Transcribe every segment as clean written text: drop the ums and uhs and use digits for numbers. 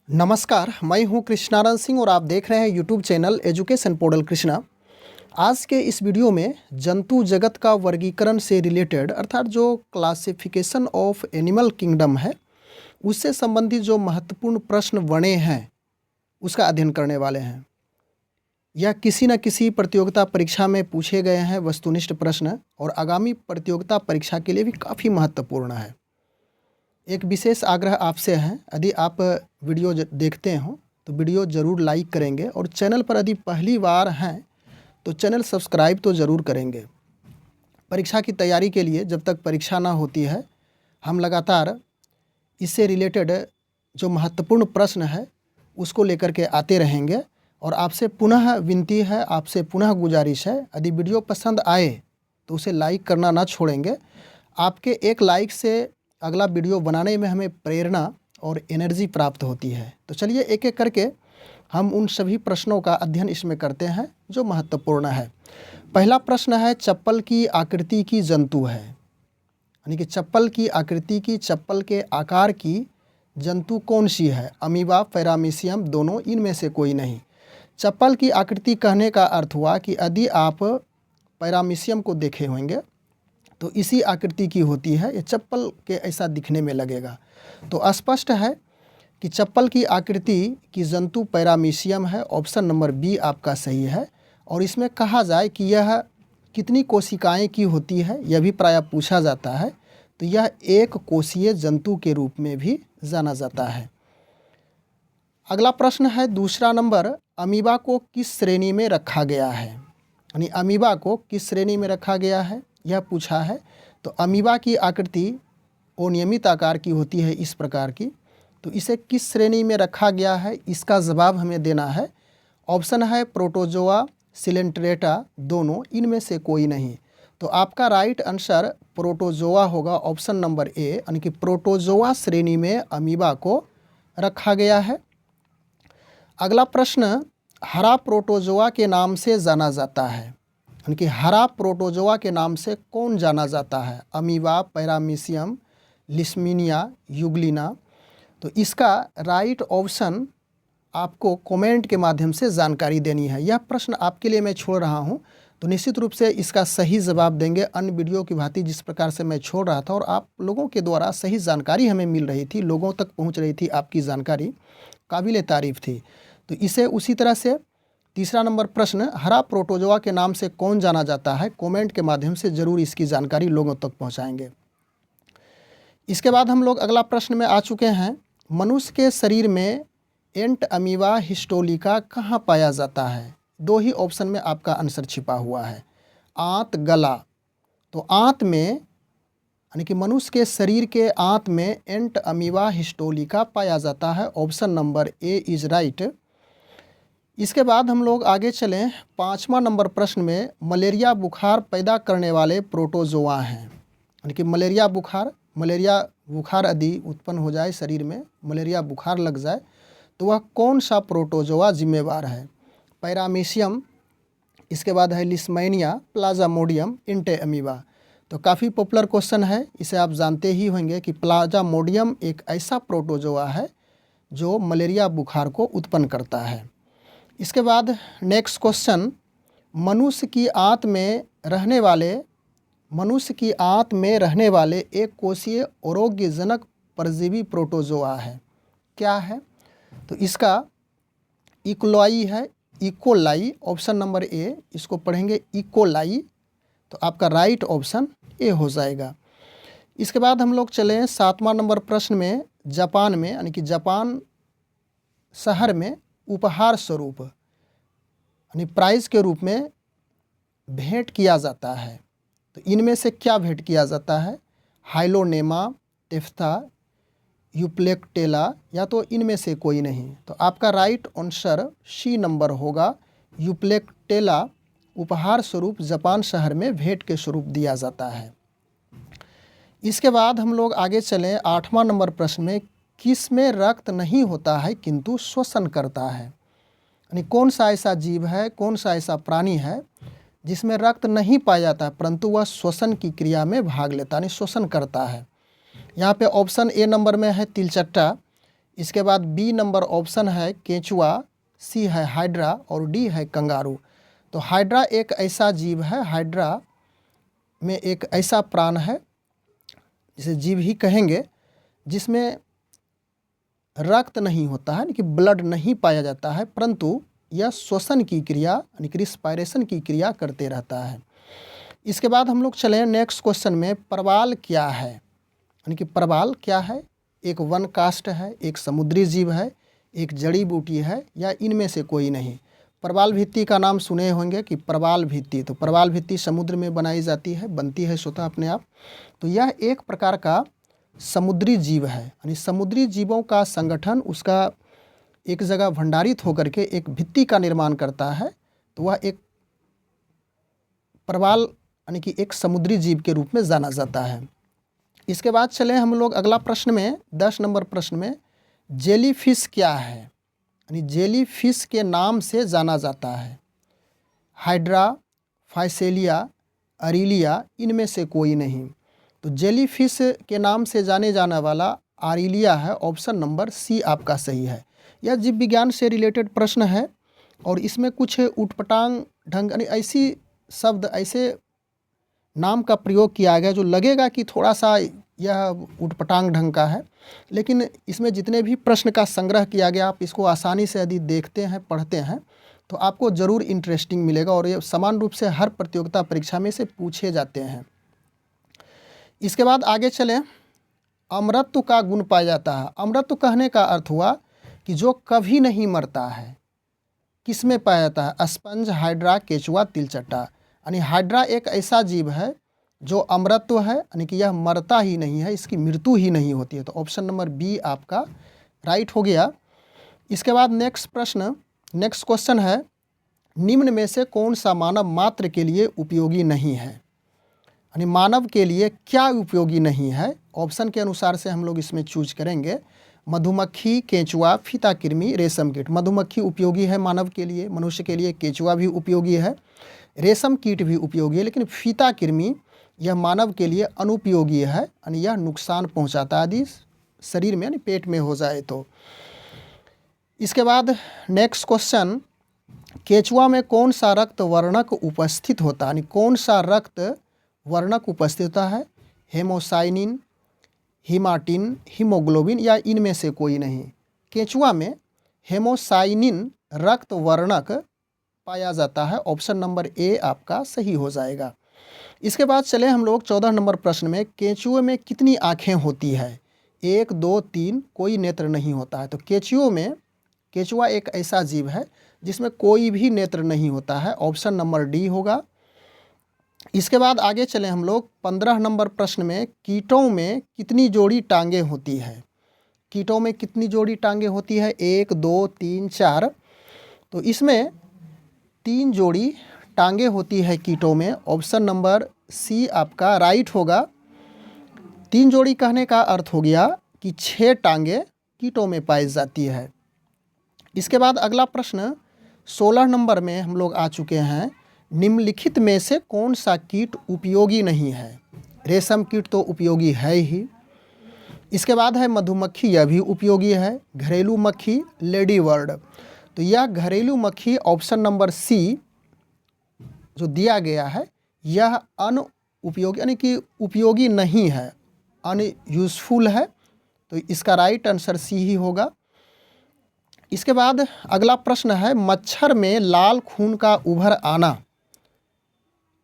नमस्कार, मैं हूं कृष्णानंद सिंह और आप देख रहे हैं YouTube channel education portal Krishna. आज के इस वीडियो में जंतु जगत का वर्गीकरण से रिलेटेड अर्थात जो क्लासिफिकेशन ऑफ एनिमल किंगडम है उससे संबंधित जो महत्वपूर्ण प्रश्न बने हैं उसका अध्ययन करने वाले हैं। यह किसी न किसी प्रतियोगिता परीक्षा में पूछे गए हैं वस्तुनिष्ठ प्रश्न और आगामी प्रतियोगिता परीक्षा के लिए भी काफ़ी महत्वपूर्ण है। एक विशेष आग्रह आपसे है, यदि आप वीडियो देखते हो तो वीडियो ज़रूर लाइक करेंगे और चैनल पर यदि पहली बार हैं तो चैनल सब्सक्राइब तो ज़रूर करेंगे। परीक्षा की तैयारी के लिए जब तक परीक्षा ना होती है हम लगातार इससे रिलेटेड जो महत्वपूर्ण प्रश्न है उसको लेकर के आते रहेंगे और आपसे पुनः विनती है, आपसे पुनः गुजारिश है, यदि वीडियो पसंद आए तो उसे लाइक करना ना छोड़ेंगे। आपके एक लाइक से अगला वीडियो बनाने में हमें प्रेरणा और एनर्जी प्राप्त होती है। तो चलिए एक एक करके हम उन सभी प्रश्नों का अध्ययन इसमें करते हैं जो महत्वपूर्ण है। पहला प्रश्न है, चप्पल की आकृति की जंतु है, यानी कि चप्पल की आकृति की, चप्पल के आकार की जंतु कौन सी है? अमीबा, पैरामीशियम, दोनों, इनमें से कोई नहीं। चप्पल की आकृति कहने का अर्थ हुआ कि यदि आप पैरामीशियम को देखे होंगे तो इसी आकृति की होती है, ये चप्पल के ऐसा दिखने में लगेगा। तो स्पष्ट है कि चप्पल की आकृति की जंतु पैरामीशियम है। ऑप्शन नंबर बी आपका सही है। और इसमें कहा जाए कि यह कितनी कोशिकाएं की होती है, यह भी प्रायः पूछा जाता है, तो यह एक कोशीय जंतु के रूप में भी जाना जाता है। अगला प्रश्न है दूसरा नंबर, अमीबा को किस श्रेणी में रखा गया है? यानी अमीबा को किस श्रेणी में रखा गया है यह पूछा है। तो अमीबा की आकृति अनियमित आकार की होती है, इस प्रकार की, तो इसे किस श्रेणी में रखा गया है इसका जवाब हमें देना है। ऑप्शन है प्रोटोजोआ, सिलेंट्रेटा, दोनों, इनमें से कोई नहीं। तो आपका राइट आंसर प्रोटोजोआ होगा, ऑप्शन नंबर ए, यानी कि प्रोटोजोआ श्रेणी में अमीबा को रखा गया है। अगला प्रश्न, हरा प्रोटोजोआ के नाम से जाना जाता है, यानी कि हरा प्रोटोजोआ के नाम से कौन जाना जाता है? Amoeba, paramecium, leishmania, euglena. तो इसका राइट ऑप्शन आपको कमेंट के माध्यम से जानकारी देनी है। यह प्रश्न आपके लिए मैं छोड़ रहा हूं, तो निश्चित रूप से इसका सही जवाब देंगे अन्य वीडियो की भांति जिस प्रकार से मैं छोड़ रहा था और आप लोगों के द्वारा सही जानकारी हमें मिल रही थी, लोगों तक पहुंच रही थी, आपकी जानकारी काबिल तारीफ़ थी। तो इसे उसी तरह से तीसरा नंबर प्रश्न, हरा प्रोटोजोआ के नाम से कौन जाना जाता है? कमेंट के माध्यम से ज़रूर इसकी जानकारी लोगों तक पहुंचाएंगे। इसके बाद हम लोग अगला प्रश्न में आ चुके हैं, मनुष्य के शरीर में एंट अमीबा हिस्टोलिका कहाँ पाया जाता है? दो ही ऑप्शन में आपका आंसर छिपा हुआ है, आंत, गला। तो आंत में, यानी कि मनुष्य के शरीर के आंत में एंट अमीबा हिस्टोलिका पाया जाता है। Option number A is right. इसके बाद हम लोग आगे चलें, पाँचवा नंबर प्रश्न में, मलेरिया बुखार पैदा करने वाले प्रोटोजोआ हैं, यानी कि मलेरिया बुखार यदि उत्पन्न हो जाए, शरीर में मलेरिया बुखार लग जाए, तो वह कौन सा प्रोटोजोआ जिम्मेवार है? पैरामीशियम, इसके बाद है लिस्मैनिया, प्लाज्मोडियम, इंटे अमीबा। तो काफ़ी पॉपुलर क्वेश्चन है, इसे आप जानते ही होंगे कि प्लाज्मोडियम एक ऐसा प्रोटोजोआ है जो मलेरिया बुखार को उत्पन्न करता है। इसके बाद नेक्स्ट क्वेश्चन, मनुष्य की आंत में रहने वाले एक कोशीय आरोग्यजनक परजीवी प्रोटोजोआ है, क्या है? तो इसका इकोलाई है, इकोलाई, ऑप्शन नंबर ए, इसको पढ़ेंगे इकोलाई। तो आपका राइट ऑप्शन ए हो जाएगा। इसके बाद हम लोग चलें सातवां नंबर प्रश्न में, जापान में, यानी कि जापान शहर में उपहार स्वरूप यानी प्राइज के रूप में भेंट किया जाता है, तो इनमें से क्या भेंट किया जाता है? हाइलोनेमा, टेफ्था, यूप्लेक्टेला, या तो इनमें से कोई नहीं। तो आपका राइट आंसर सी नंबर होगा, यूप्लेक्टेला उपहार स्वरूप जापान शहर में भेंट के स्वरूप दिया जाता है। इसके बाद हम लोग आगे चलें, आठवां नंबर प्रश्न में, किस में रक्त नहीं होता है किंतु श्वसन करता है? यानी कौन सा ऐसा जीव है, कौन सा ऐसा प्राणी है जिसमें रक्त नहीं पाया जाता है परंतु वह श्वसन की क्रिया में भाग लेता है, यानी श्वसन करता है? यहाँ पे ऑप्शन ए नंबर में है तिलचट्टा, इसके बाद बी नंबर ऑप्शन है केंचुआ, सी है हाइड्रा और डी है कंगारू। तो हाइड्रा एक ऐसा जीव है, हाइड्रा में एक ऐसा प्राण है जिसे जीव ही कहेंगे जिसमें रक्त नहीं होता है, यानी कि ब्लड नहीं पाया जाता है, परंतु यह श्वसन की क्रिया यानी कि रिस्पायरेशन की क्रिया करते रहता है। इसके बाद हम लोग चलें नेक्स्ट क्वेश्चन में, परवाल क्या है, यानी कि परवाल क्या है? एक वन काष्ठ है, एक समुद्री जीव है, एक जड़ी बूटी है, या इनमें से कोई नहीं। परवाल भित्ति का नाम सुने होंगे कि परवाल भित्ति, तो परवाल भित्ति समुद्र में बनाई जाती है, बनती है स्वतः अपने आप। तो यह एक प्रकार का समुद्री जीव है, यानी समुद्री जीवों का संगठन उसका एक जगह भंडारित होकर के एक भित्ति का निर्माण करता है, तो वह एक परवाल यानी कि एक समुद्री जीव के रूप में जाना जाता है। इसके बाद चले हम लोग अगला प्रश्न में, 10 नंबर प्रश्न में, जेलीफिश क्या है, यानी जेलीफिश के नाम से जाना जाता है। हाइड्रा, फाइसेलिया, अरीलिया, इनमें से कोई नहीं। तो जेलीफिश के नाम से जाने जाने वाला आरिलिया है, ऑप्शन नंबर सी आपका सही है। यह जीव विज्ञान से रिलेटेड प्रश्न है और इसमें कुछ उटपटांग ढंग यानी ऐसी शब्द, ऐसे नाम का प्रयोग किया गया जो लगेगा कि थोड़ा सा यह उटपटांग ढंग का है, लेकिन इसमें जितने भी प्रश्न का संग्रह किया गया, आप इसको आसानी से यदि देखते हैं, पढ़ते हैं, तो आपको ज़रूर इंटरेस्टिंग मिलेगा और ये समान रूप से हर प्रतियोगिता परीक्षा में से पूछे जाते हैं। इसके बाद आगे चलें, अमरत्व का गुण पाया जाता है। अमरत्व कहने का अर्थ हुआ कि जो कभी नहीं मरता है। किस में पाया जाता है? स्पंज, हाइड्रा, केचुआ, तिलचट्टा। यानी हाइड्रा एक ऐसा जीव है जो अमरत्व है, यानी कि यह मरता ही नहीं है, इसकी मृत्यु ही नहीं होती है। तो ऑप्शन नंबर बी आपका राइट हो गया। इसके बाद नेक्स्ट प्रश्न, नेक्स्ट क्वेश्चन है, निम्न में से कौन सा मानव मात्र के लिए उपयोगी नहीं है, यानी मानव के लिए क्या उपयोगी नहीं है? ऑप्शन के अनुसार से हम लोग इसमें चूज करेंगे। मधुमक्खी, केंचुआ, फीताकृमि, रेशम कीट। मधुमक्खी उपयोगी है मानव के लिए, मनुष्य के लिए। केंचुआ भी उपयोगी है, रेशम कीट भी उपयोगी है, लेकिन फीताकृमि यह मानव के लिए अनुपयोगी है, यानी यह नुकसान पहुंचाता है यदि शरीर में यानी पेट में हो जाए तो। इसके बाद नेक्स्ट क्वेश्चन, केंचुआ में कौन सा रक्त वर्णक उपस्थित होता है, यानी कौन सा रक्त वर्णक उपस्थित होता है? हेमोसाइनिन, हीमाटिन, हीमोग्लोबिन, या इनमें से कोई नहीं। केंचुआ में हेमोसाइनिन रक्त वर्णक पाया जाता है, ऑप्शन नंबर ए आपका सही हो जाएगा। इसके बाद चले हम लोग 14 नंबर प्रश्न में, केंचुए में कितनी आँखें होती है? 1, 2, 3, कोई नेत्र नहीं होता है। तो केंचुआ एक ऐसा जीव है जिसमें कोई भी नेत्र नहीं होता है, ऑप्शन नंबर डी होगा। इसके बाद आगे चलें हम लोग 15 नंबर प्रश्न में, कीटों में कितनी जोड़ी टांगें होती है? कीटों में कितनी जोड़ी टांगें होती है? 1, 2, 3, 4। तो इसमें 3 जोड़ी टांगें होती है कीटों में, ऑप्शन नंबर सी आपका राइट होगा। 3 जोड़ी कहने का अर्थ हो गया कि 6 टांगें कीटों में पाई जाती है। इसके बाद अगला प्रश्न 16 नंबर में हम लोग आ चुके हैं, निम्नलिखित में से कौन सा कीट उपयोगी नहीं है? रेशम कीट तो उपयोगी है ही। इसके बाद है मधुमक्खी, यह भी उपयोगी है। घरेलू मक्खी, लेडी बर्ड। तो यह घरेलू मक्खी ऑप्शन नंबर सी जो दिया गया है यह अनुपयोगी यानी कि उपयोगी नहीं है, अनयूजफुल है। तो इसका राइट आंसर सी ही होगा। इसके बाद अगला प्रश्न है, मच्छर में लाल खून का उभर आना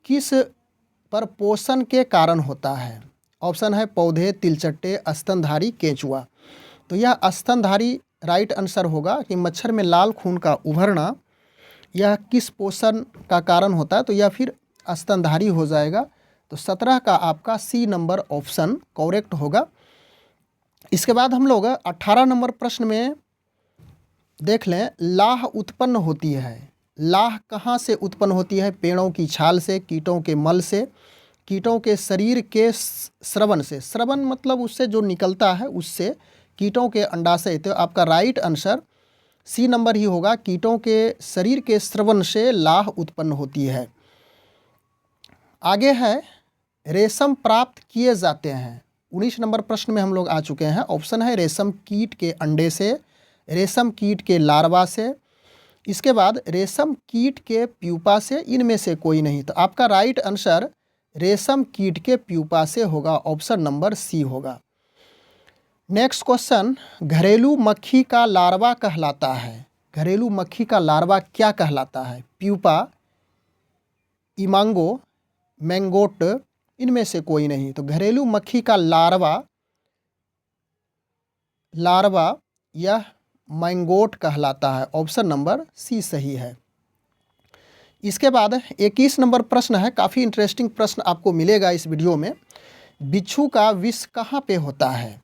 किस परपोषण के कारण होता है? ऑप्शन है पौधे, तिलचट्टे, स्तनधारी, केंचुआ। तो यह स्तनधारी राइट आंसर होगा कि मच्छर में लाल खून का उभरना यह किस पोषण का कारण होता है, तो यह फिर स्तनधारी हो जाएगा। तो 17 का आपका सी नंबर ऑप्शन करेक्ट होगा। इसके बाद हम लोग 18 नंबर प्रश्न में देख लें, लाह उत्पन्न होती है। लाह कहाँ से उत्पन्न होती है? पेड़ों की छाल से, कीटों के मल से, कीटों के शरीर के स्रवन से। स्रवन मतलब उससे जो निकलता है उससे, कीटों के अंडाशय। तो आपका राइट आंसर सी नंबर ही होगा, कीटों के शरीर के स्रवन से लाह उत्पन्न होती है। आगे है, रेशम प्राप्त किए जाते हैं। 19 नंबर प्रश्न में हम लोग आ चुके हैं। ऑप्शन है रेशम कीट के अंडे से, रेशम कीट के लार्वा से, इसके बाद रेशम कीट के प्यूपा से, इनमें से कोई नहीं। तो आपका राइट आंसर रेशम कीट के प्यूपा से होगा, ऑप्शन नंबर सी होगा। नेक्स्ट क्वेश्चन, घरेलू मक्खी का लार्वा कहलाता है। घरेलू मक्खी का लार्वा क्या कहलाता है? प्यूपा, इमांगो, मैंगोट, इनमें से कोई नहीं। तो घरेलू मक्खी का लार्वा यह मैंगोट कहलाता है, ऑप्शन नंबर सी सही है। इसके बाद 21 नंबर प्रश्न है, काफ़ी इंटरेस्टिंग प्रश्न आपको मिलेगा इस वीडियो में। बिच्छू का विष कहाँ पे होता है?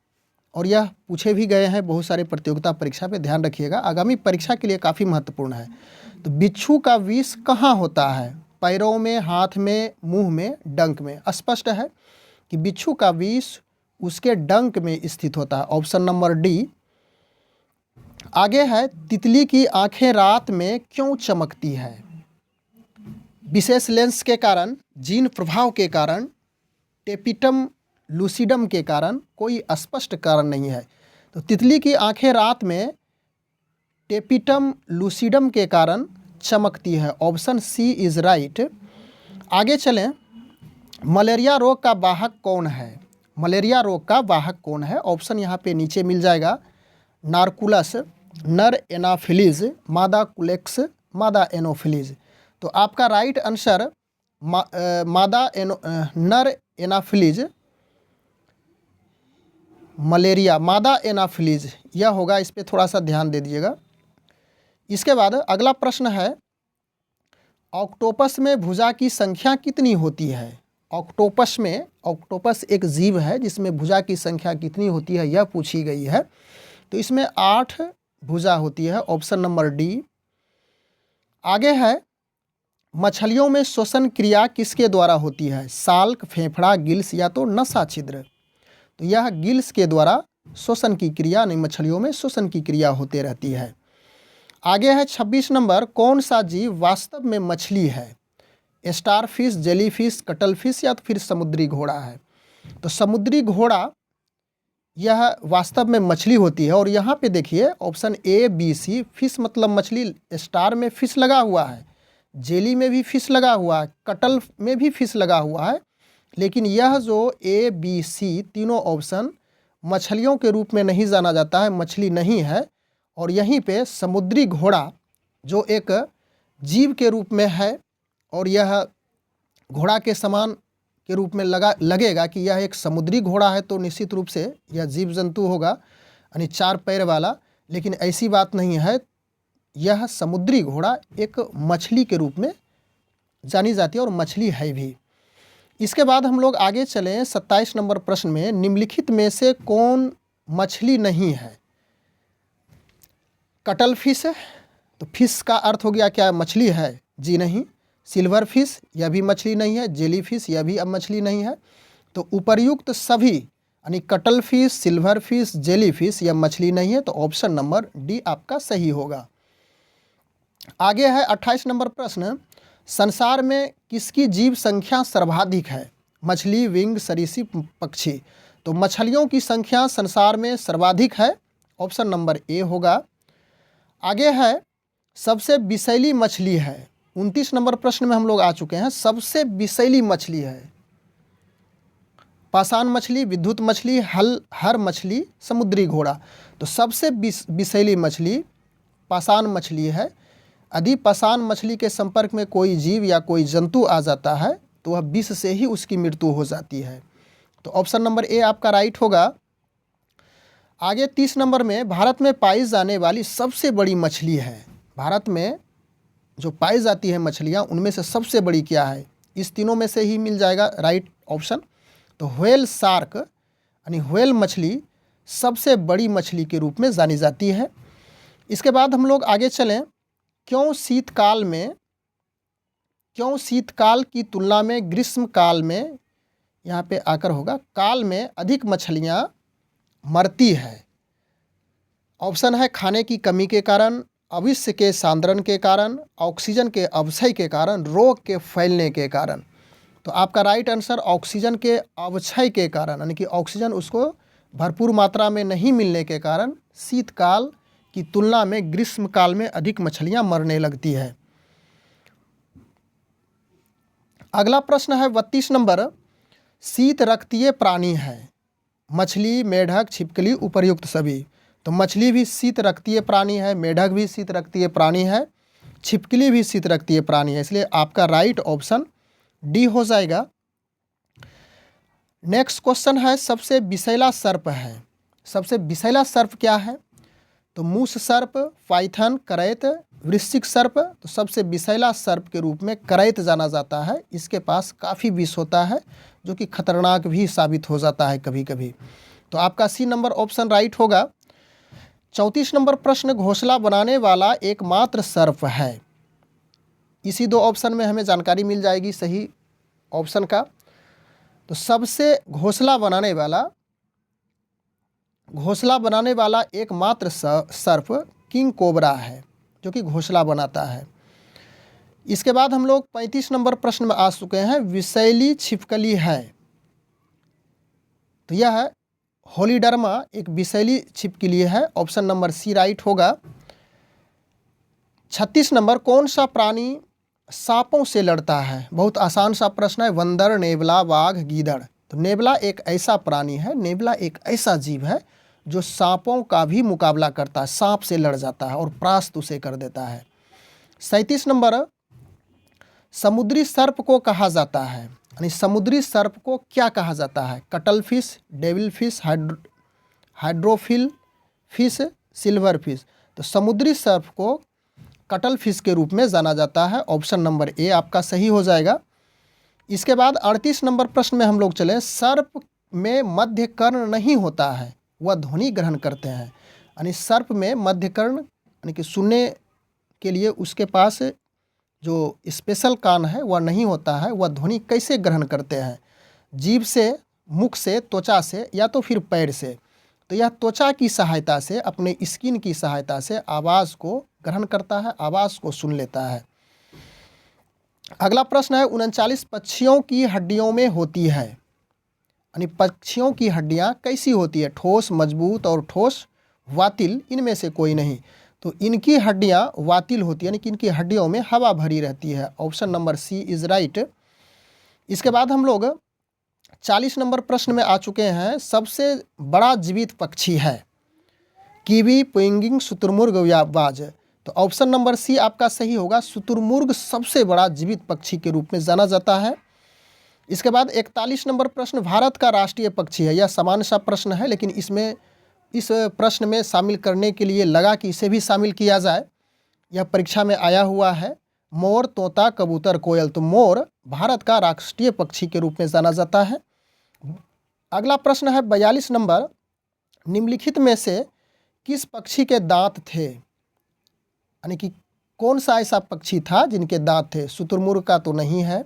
और यह पूछे भी गए हैं बहुत सारे प्रतियोगिता परीक्षा पे, ध्यान रखिएगा, आगामी परीक्षा के लिए काफ़ी महत्वपूर्ण है। तो बिच्छू का विष कहाँ होता है? पैरों में, हाथ में, मुंह में, डंक में। स्पष्ट है कि बिच्छू का विष उसके डंक में स्थित होता है, ऑप्शन नंबर डी। आगे है, तितली की आंखें रात में क्यों चमकती है? विशेष लेंस के कारण, जीन प्रभाव के कारण, टेपिटम लूसिडम के कारण, कोई स्पष्ट कारण नहीं है। तो तितली की आंखें रात में टेपिटम लूसिडम के कारण चमकती है, ऑप्शन सी इज़ राइट। आगे चलें, मलेरिया रोग का वाहक कौन है? मलेरिया रोग का वाहक कौन है? ऑप्शन यहाँ पे नीचे मिल जाएगा। नार्कुलस, नर एनाफिलीज, मादा कुलेक्स, मादा एनोफिलीज। तो आपका राइट आंसर नर एनाफिलीज, मलेरिया, मादा एनाफिलीज यह होगा। इस पे थोड़ा सा ध्यान दे दीजिएगा। इसके बाद अगला प्रश्न है, ऑक्टोपस में भुजा की संख्या कितनी होती है? ऑक्टोपस एक जीव है जिसमें भुजा की संख्या कितनी होती है, यह पूछी गई है। तो इसमें 8 भुजा होती है, ऑप्शन नंबर डी। आगे है, मछलियों में श्वसन क्रिया किसके द्वारा होती है? साल्क, फेफड़ा, गिल्स या तो नसा छिद्र। तो यह गिल्स के द्वारा श्वसन की क्रिया, नहीं, मछलियों में श्वसन की क्रिया होते रहती है। आगे है 26 नंबर, कौन सा जीव वास्तव में मछली है? स्टारफिश, जेलीफिश, कटलफिश या तो फिर समुद्री घोड़ा है। तो समुद्री घोड़ा यह वास्तव में मछली होती है। और यहाँ पे देखिए option A, B, C, fish मतलब मछली, स्टार में फिश लगा हुआ है, जेली में भी फिश लगा हुआ है, कटल में भी फिश लगा हुआ है, लेकिन यह जो ए, बी, सी तीनों ऑप्शन मछलियों के रूप में नहीं जाना जाता है, मछली नहीं है। और यहीं पे समुद्री घोड़ा जो एक जीव के रूप में है, और यह घोड़ा के समान के रूप में लगेगा कि यह एक समुद्री घोड़ा है, तो निश्चित रूप से यह जीव जंतु होगा, यानी 4 पैर वाला। लेकिन ऐसी बात नहीं है, यह समुद्री घोड़ा एक मछली के रूप में जानी जाती है और मछली है भी। इसके बाद हम लोग आगे चलें 27 नंबर प्रश्न में, निम्नलिखित में से कौन मछली नहीं है? कटल फिश, तो फिश का अर्थ हो गया क्या मछली है? जी नहीं। सिल्वर फिश, यह भी मछली नहीं है। जेली फिश, यह भी अब मछली नहीं है। तो उपर्युक्त सभी यानी cuttle fish, silver fish, jelly fish यह मछली नहीं है। तो ऑप्शन नंबर डी आपका सही होगा। आगे है 28 नंबर प्रश्न, संसार में किसकी जीव संख्या सर्वाधिक है? मछली, विंग, सरीसृप, पक्षी। तो मछलियों की संख्या संसार में सर्वाधिक है, ऑप्शन नंबर ए होगा। आगे है, सबसे विषैली मछली है। 29 नंबर प्रश्न में हम लोग आ चुके हैं। सबसे विषैली मछली है पाषाण मछली, विद्युत मछली, हर मछली, समुद्री घोड़ा। तो सबसे विषैली मछली पाषाण मछली है। यदि पाषाण मछली के संपर्क में कोई जीव या कोई जंतु आ जाता है तो वह विष से ही उसकी मृत्यु हो जाती है। तो ऑप्शन नंबर ए आपका राइट होगा। आगे 30 नंबर में, भारत में पाई जाने वाली सबसे बड़ी मछली है। भारत में जो पाई जाती है मछलियाँ, उनमें से सबसे बड़ी क्या है? इस तीनों में से ही मिल जाएगा राइट ऑप्शन। तो व्हेल शार्क यानी व्हेल मछली सबसे बड़ी मछली के रूप में जानी जाती है। इसके बाद हम लोग आगे चलें, क्यों शीतकाल की तुलना में ग्रीष्म काल में, यहाँ पे आकर होगा, काल में अधिक मछलियाँ मरती है? ऑप्शन है खाने की कमी के कारण, अविष्य के सांद्रण के कारण, ऑक्सीजन के अवक्षय के कारण, रोग के फैलने के कारण। तो आपका राइट आंसर ऑक्सीजन के अवक्षय के कारण, यानी कि ऑक्सीजन उसको भरपूर मात्रा में नहीं मिलने के कारण शीतकाल की तुलना में ग्रीष्म काल में अधिक मछलियां मरने लगती है। अगला प्रश्न है 32 नंबर, शीत रक्तीय प्राणी है। मछली, मेढक, छिपकली, उपर्युक्त सभी। तो मछली भी शीत रक्तीय प्राणी है, मेढक भी शीत रक्तीय प्राणी है, छिपकली भी शीत रक्तीय प्राणी है, इसलिए आपका राइट ऑप्शन डी हो जाएगा। नेक्स्ट क्वेश्चन है, सबसे विषैला सर्प है। सबसे विषैला सर्प क्या है? तो मूस सर्प, पाइथन, करैत, वृश्चिक सर्प। तो सबसे विषैला सर्प के रूप में करैत जाना जाता है। इसके पास काफ़ी विष होता है जो कि खतरनाक भी साबित हो जाता है कभी कभी। तो आपका सी नंबर ऑप्शन राइट होगा। 34 नंबर प्रश्न, घोंसला बनाने वाला एकमात्र सर्प है। इसी दो ऑप्शन में हमें जानकारी मिल जाएगी सही ऑप्शन का। तो सबसे घोंसला बनाने वाला एकमात्र सर्प किंग कोबरा है जो कि घोंसला बनाता है। इसके बाद हम लोग 35 नंबर प्रश्न में आ चुके हैं, विषैली छिपकली है। तो यह है होलीडर्मा, एक विषैली छिपकली है। ऑप्शन नंबर सी राइट होगा। 36 नंबर, कौन सा प्राणी सांपों से लड़ता है? बहुत आसान सा प्रश्न है। बंदर, नेवला, बाघ, गीदड़। तो नेवला एक ऐसा प्राणी है, नेवला एक ऐसा जीव है जो सांपों का भी मुकाबला करता है, सांप से लड़ जाता है और परास्त उसे कर देता है। 37 नंबर, समुद्री सर्प को कहा जाता है, यानी समुद्री सर्प को क्या कहा जाता है? Cuttlefish, devil fish, hydrophil fish, silverfish. तो समुद्री सर्प को कटल फिश के रूप में जाना जाता है। ऑप्शन नंबर ए आपका सही हो जाएगा। इसके बाद 38 नंबर प्रश्न में हम लोग चले, सर्प में मध्य कर्ण नहीं होता है, वह ध्वनि ग्रहण करते हैं। यानी सर्प में मध्य कर्ण, यानी कि सुनने के लिए उसके पास जो स्पेशल कान है वह नहीं होता है। वह ध्वनि कैसे ग्रहण करते हैं? जीभ से, मुख से, त्वचा से, या तो फिर पैर से। तो यह त्वचा की सहायता से, अपने स्किन की सहायता से आवाज़ को ग्रहण करता है, आवाज़ को सुन लेता है। अगला प्रश्न है, 39 पक्षियों की हड्डियों में होती है। यानी पक्षियों की हड्डियाँ कैसी होती है? ठोस, मजबूत और ठोस, वातिल, इनमें से कोई नहीं। तो इनकी हड्डियाँ वातिल होती है, यानी कि इनकी हड्डियों में हवा भरी रहती है। Option number C is right. इसके बाद हम लोग 40 नंबर प्रश्न में आ चुके हैं, सबसे बड़ा जीवित पक्षी है। कीवी, पेंगिंग, शुतुरमुर्ग या बाज। तो ऑप्शन नंबर सी आपका सही होगा। शुतुरमुर्ग सबसे बड़ा जीवित पक्षी के रूप में जाना जाता है। इसके बाद 41 नंबर प्रश्न, भारत का राष्ट्रीय पक्षी है। यह सामान्य सा प्रश्न है, लेकिन इस प्रश्न में शामिल करने के लिए लगा कि इसे भी शामिल किया जाए। यह परीक्षा में आया हुआ है। मोर, तोता, कबूतर, कोयल। तो मोर भारत का राष्ट्रीय पक्षी के रूप में जाना जाता है। अगला प्रश्न है 42 नंबर, निम्नलिखित में से किस पक्षी के दांत थे? यानी कि कौन सा ऐसा पक्षी था जिनके दांत थे? शुतुरमुर्ग का तो नहीं है,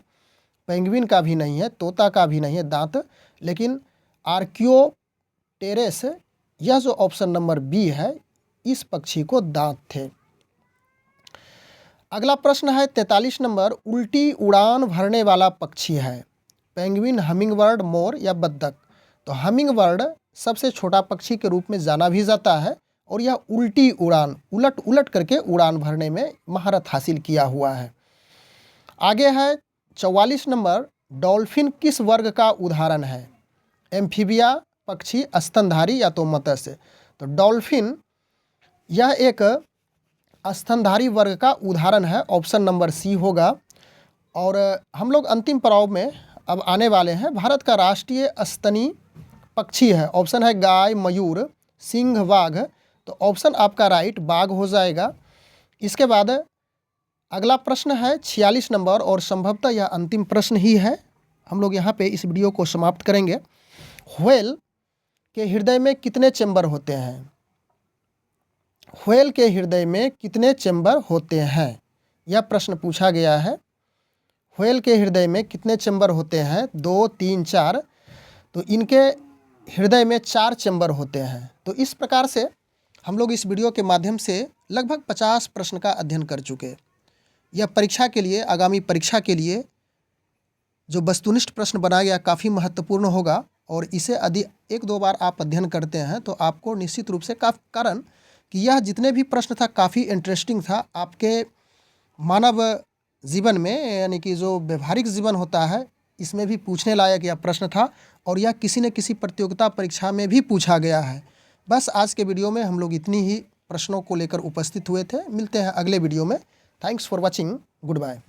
पेंगुइन का भी नहीं है, तोता का भी नहीं है दांत, लेकिन आर्कियोप्टेरस, यह जो ऑप्शन नंबर बी है, इस पक्षी को दांत थे। अगला प्रश्न है 43 नंबर, उल्टी उड़ान भरने वाला पक्षी है। पेंगुइन, हमिंगबर्ड, मोर या बत्तख। तो हमिंगबर्ड सबसे छोटा पक्षी के रूप में जाना भी जाता है और यह उल्टी उड़ान, उलट उलट करके उड़ान भरने में महारत हासिल किया हुआ है। आगे है 44 नंबर, डॉल्फिन किस वर्ग का उदाहरण है? एम्फीबिया पक्षी, स्तनधारी या तो मत्स्य। तो डॉल्फिन यह एक स्तनधारी वर्ग का उदाहरण है। ऑप्शन नंबर सी होगा। और हम लोग अंतिम पड़ाव में अब आने वाले हैं। भारत का राष्ट्रीय स्तनी पक्षी है। ऑप्शन है गाय, मयूर, सिंह, बाघ। तो ऑप्शन आपका राइट बाघ हो जाएगा। इसके बाद अगला प्रश्न है 46 नंबर, और संभवतः यह अंतिम प्रश्न ही है। हम लोग यहाँ पे इस वीडियो को समाप्त करेंगे। व्हेल के हृदय में कितने चैम्बर होते हैं? व्हेल के हृदय में कितने चैम्बर होते हैं, यह प्रश्न पूछा गया है। व्हेल के हृदय में कितने चैम्बर होते हैं? 2, 3, 4। तो इनके हृदय में 4 चैम्बर होते हैं। तो इस प्रकार से हम लोग इस वीडियो के माध्यम से लगभग 50 प्रश्न का अध्ययन कर चुके। यह परीक्षा के लिए, आगामी परीक्षा के लिए जो वस्तुनिष्ठ प्रश्न बनाया गया काफ़ी महत्वपूर्ण होगा और इसे यदि 1-2 बार आप अध्ययन करते हैं तो आपको निश्चित रूप से कारण कि यह जितने भी प्रश्न था काफ़ी इंटरेस्टिंग था। आपके मानव जीवन में यानी कि जो व्यवहारिक जीवन होता है इसमें भी पूछने लायक यह प्रश्न था और यह किसी न किसी प्रतियोगिता परीक्षा में भी पूछा गया है। बस आज के वीडियो में हम लोग इतनी ही प्रश्नों को लेकर उपस्थित हुए थे। मिलते हैं अगले वीडियो में। Thanks for watching. Good bye.